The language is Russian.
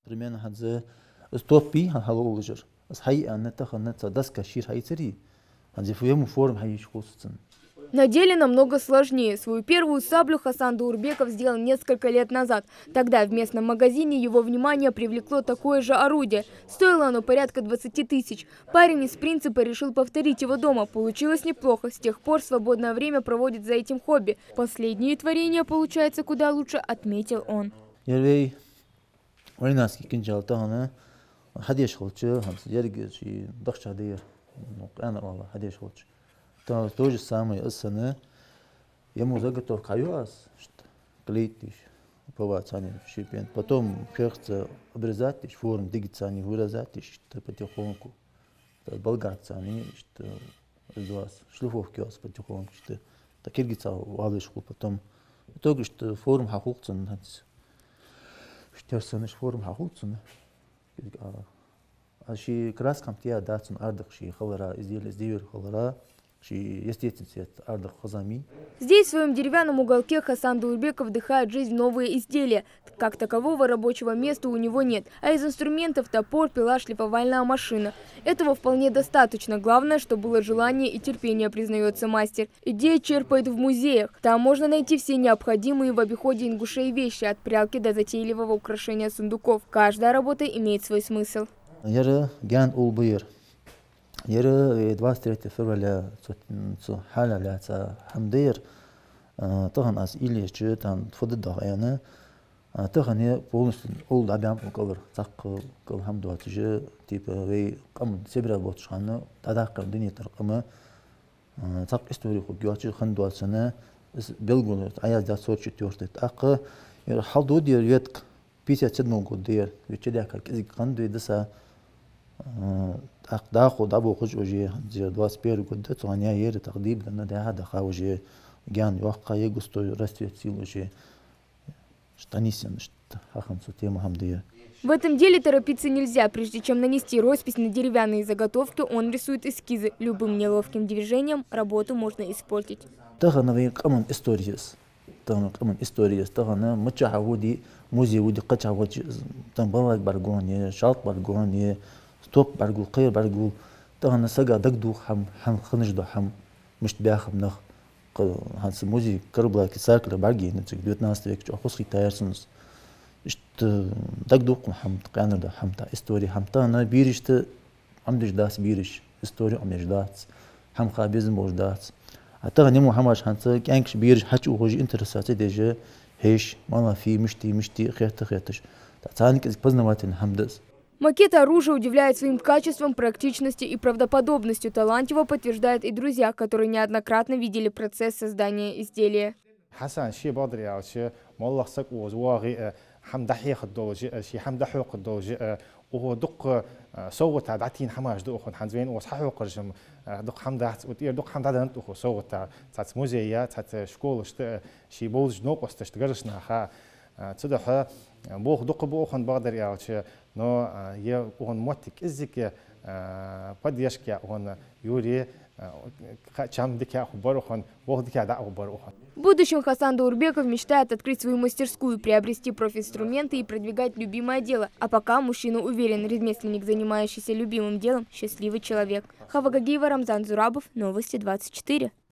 примерно хадзе стопи халолжер. С хай аннетаханнетса даска шир хайцери. Хадзе фуему форм хайиш хустен. На деле намного сложнее. Свою первую саблю Хасан Даурбеков сделал несколько лет назад. Тогда в местном магазине его внимание привлекло такое же орудие. Стоило оно порядка 20 тысяч. Парень из принципа решил повторить его дома. Получилось неплохо. С тех пор свободное время проводит за этим хобби. Последние творения получается куда лучше, отметил он. То же самое эссене. Ему заготов каюас, что клеить повацание в щепен. Потом ферца обрезать, форму дигицание вырезать, что потихоньку. Болгарцание, что раз шлифовки вас потихоньку, что так киргица валышку потом. В итоге что форму хахуцен, что сенеш форму хахуцен. А ши краскам тя датун ардах ши халара изделие сделали халара. Здесь, в своем деревянном уголке, Хасан Даурбеков вдыхает жизнь в новые изделия. Как такового рабочего места у него нет. А из инструментов топор, пила, шлифовальная машина. Этого вполне достаточно. Главное, что было желание и терпение, признается мастер. Идея черпает в музеях. Там можно найти все необходимые в обиходе ингушей вещи, от прялки до затейливого украшения сундуков. Каждая работа имеет свой смысл. 23 февраля حالة حمدير طبعا از إلي جتان تفضل دعينا طبعا هي بولش أول عبيان مكبر تق كل حمد واتجه تيب وي قم سبرة بوتشانه تداق الدنيا ترقمه تق استوري خو جواتش خندوا سنة بلغون عيال ذات صوت تورت أق حال دو دير يتك بيسة تدمون قد دير ويتشدي كذي خندوا يدسا داخل دابو خش وجه زي دواس بير قد تانية ير تقديم لأن ده هذا خاوجه جان يوقع يجستو رستي تسيل وجه штанисен хахам суте мухамдия. В этом деле торопиться нельзя. Прежде чем нанести роспись на деревянные заготовки, он рисует эскизы. Любым неловким движением работу можно испортить. تغنى كمان исторيس تغنى كمان исторيس تغنى متشعودي موزي ودي قطع وجه تنبلغ برجوني شاط برجوني توب برجول قير برجول تغنى سجا دقدو حم خنجدو حم مش بياخم نخ هانس موزي كربلا كساكر برجي نتج 19 ويك جو خصي تايرسنس اشت دقدو حم تقانر ده حم تا استوري حم تا انا بيرشت عمدش داس بيرش استوري عمدش داس حم خابيزم بوش داس تغنى محمد هانس كانكش بيرش حچو هوجي انترساتي ديجه هيش مالا في مشتي خيرتش تانيك из познавательный хамдес. Макет оружия удивляет своим качеством, практичностью и правдоподобностью. Талантливо подтверждают и друзья, которые неоднократно видели процесс создания изделия. حسن شيء بدري أو شيء مالله سك وزواغي حمد حيخ الدولج شيء حمد حوق الدولج وهو دق صوت عدتين حماش دق خن حنزين وصححوا قرجم دق حمد وتير دق حمد عدنت وهو صوت تات موزية تات شكول شيء بولج نوق واستشتغلشنا خا تصدق بوخ دق بوخن بدري أو شيء но он мотик языке поддержки он юри чем дикя хубарухан бог дикя да хубарухан. В будущем Хасан Даурбеков мечтает открыть свою мастерскую, приобрести профинструменты и продвигать любимое дело. А пока мужчина уверен, ремесленник, занимающийся любимым делом, счастливый человек. Хава Гагиева, Рамзан Зурабов, Новости 24.